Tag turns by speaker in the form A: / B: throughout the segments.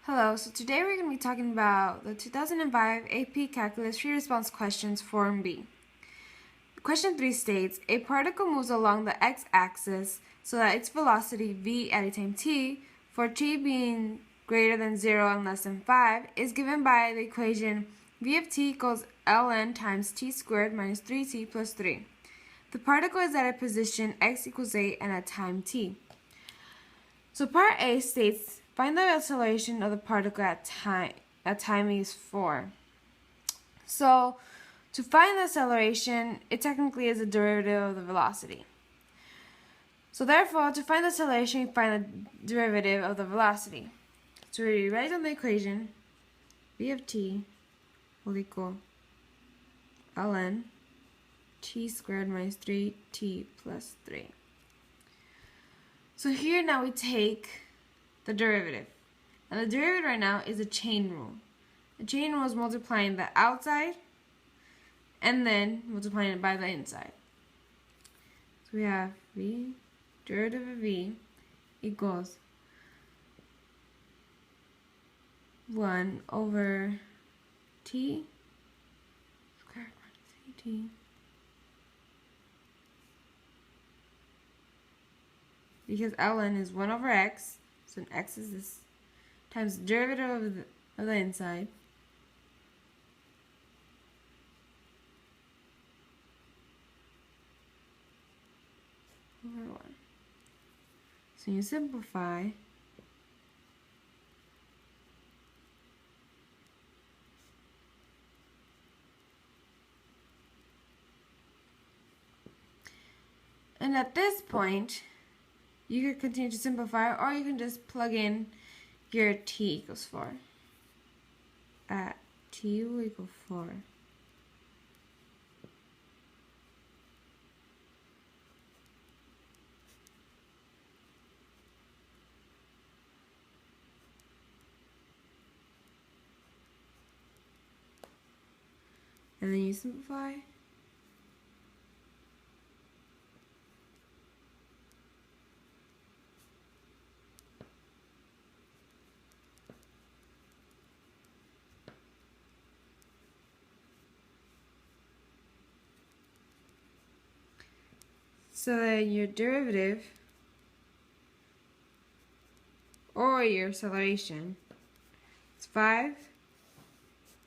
A: Hello, so today we're going to be talking about the 2005 AP Calculus Free Response Questions Form B. Question 3 states, a particle moves along the x-axis so that its velocity v at a time t, for t being greater than 0 and less than 5, is given by the equation v of t equals ln times t squared minus 3t plus 3. The particle is at a position x equals 8 and at time t. So part A states, find the acceleration of the particle at time is 4. So to find the acceleration, it technically is a derivative of the velocity. So therefore, to find the acceleration, we find the derivative of the velocity. So we write down the equation, v of t will equal ln t squared minus 3t plus 3. So here now we take the derivative. And the derivative right now is a chain rule. The chain rule is multiplying the outside and then multiplying it by the inside. So we have v, derivative of v equals 1 over t squared minus 3t because ln is 1 over x, so x is this, times the derivative of the inside, over 1. So you simplify, and at this point, you could continue to simplify, or you can just plug in your t equals 4. At t will equal 4. And then you simplify. So then your derivative, or your acceleration, is 5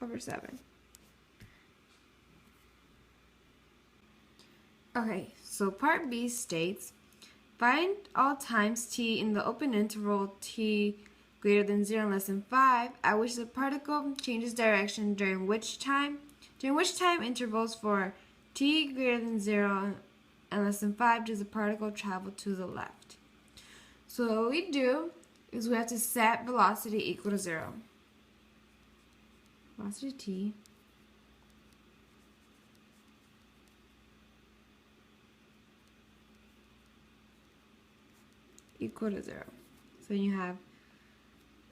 A: over 7. Okay, so part B states, find all times t in the open interval t greater than 0 and less than 5, at which the particle changes direction during which time intervals for t greater than 0 and less than 5 does the particle travel to the left. So what we do is we have to set velocity equal to 0. Velocity t equal to 0. So you have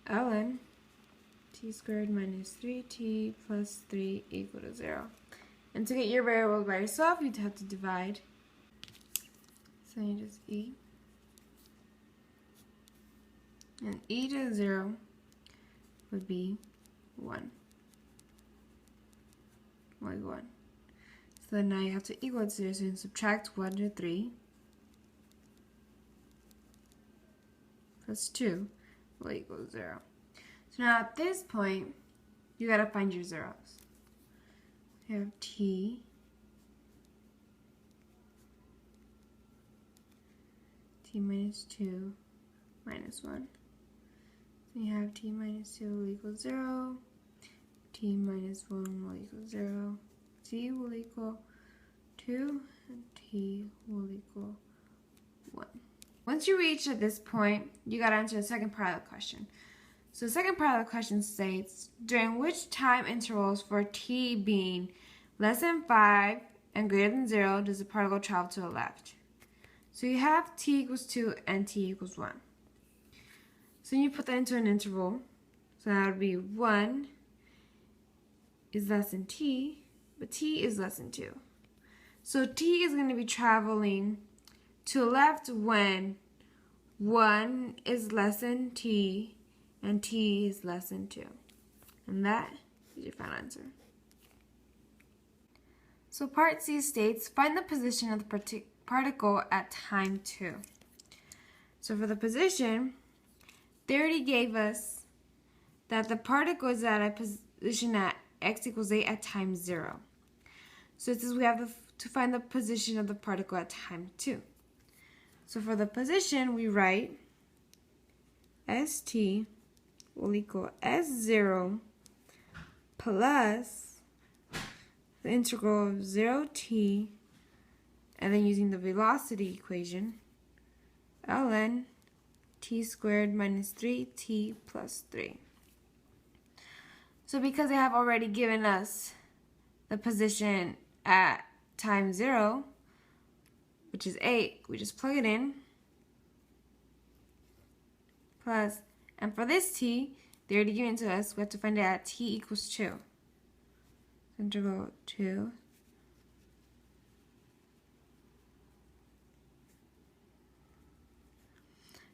A: ln t squared minus 3t plus 3 equal to 0. And to get your variable by yourself, you'd have to divide. So you just e. And e to the 0 would be 1. Like 1. So then now you have to equal it to 0, so you can subtract 1 to 3. Plus 2 will equal 0. So now at this point, you gotta find your zeros. You have t minus 2 minus 1. So you have t minus 2 will equal 0, t minus 1 will equal 0, t will equal 2, and t will equal 1. Once you reach at this point, you gotta answer the second part of the question. So the second part of the question states, during which time intervals for t being less than 5 and greater than 0 does the particle travel to the left? So you have t equals 2 and t equals 1. So you put that into an interval. So that would be 1 is less than t, but t is less than 2. So t is going to be traveling to the left when 1 is less than t and t is less than 2. And that is your final answer. So part C states, find the position of the particle at time 2. So for the position, they already gave us that the particle is at a position at x equals 8 at time 0. So it says we have to find the position of the particle at time 2. So for the position, we write st will equal s0 plus the integral of 0t, and then using the velocity equation, ln t squared minus 3t plus 3. So because they have already given us the position at time 0, which is 8, we just plug it in, plus, and for this t, they already given it to us, we have to find it at t equals 2. Integral 2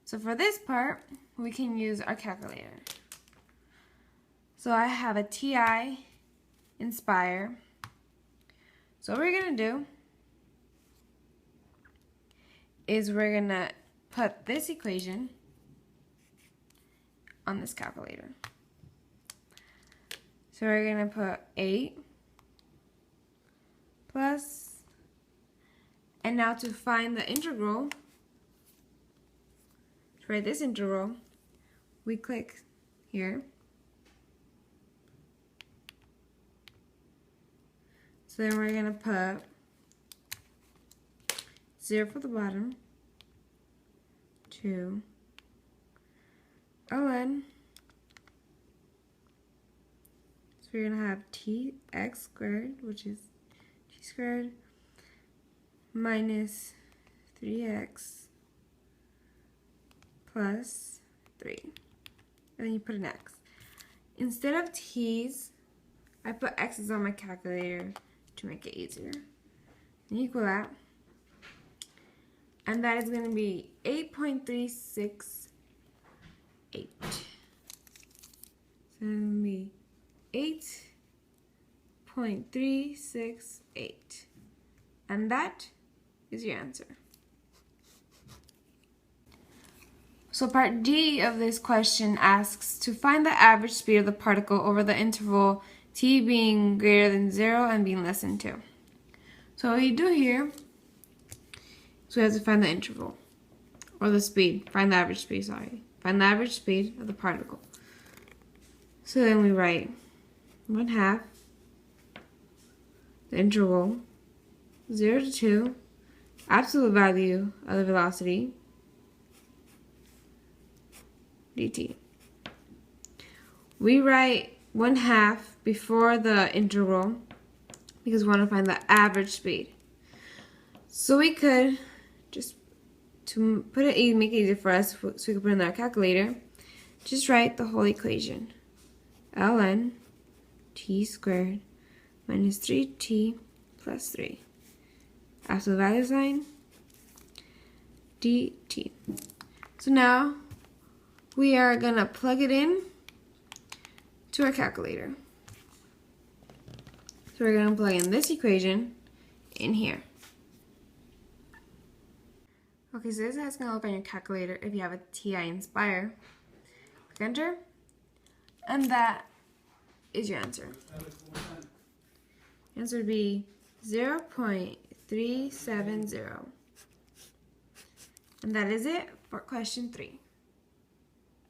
A: so for this part, we can use our calculator. So I have a TI Nspire. So what we're going to do is we're going to put this equation on this calculator. So we're going to put 8 plus, and now to find the integral, to write this integral, we click here. So then we're going to put 0 for the bottom, 2, ln, so we're going to have tx squared, which is t squared minus 3x plus 3. And then you put an x. Instead of t's, I put x's on my calculator to make it easier. And equal that. And that is going to be 8.368. So it's going to be 8.368. And that is your answer. So part D of this question asks to find the average speed of the particle over the interval t being greater than 0 and being less than 2. So what you do here is we have to find the interval, or the speed, find the average speed, find the average speed of the particle. So then we write 1/2 the interval 0 to 2, absolute value of the velocity, dt. We write 1/2 before the integral because we want to find the average speed. So we could just, to put it easy, make it easier for us, so we can put it in our calculator, just write the whole equation. ln t squared minus 3t plus 3. After the value sign, dt. So now we are going to plug it in to our calculator. So we're going to plug in this equation in here. Okay, so this is how it's going to look on your calculator if you have a TI Nspire. Click enter, and that is your answer. The answer would be 0.370. And that is it for question 3.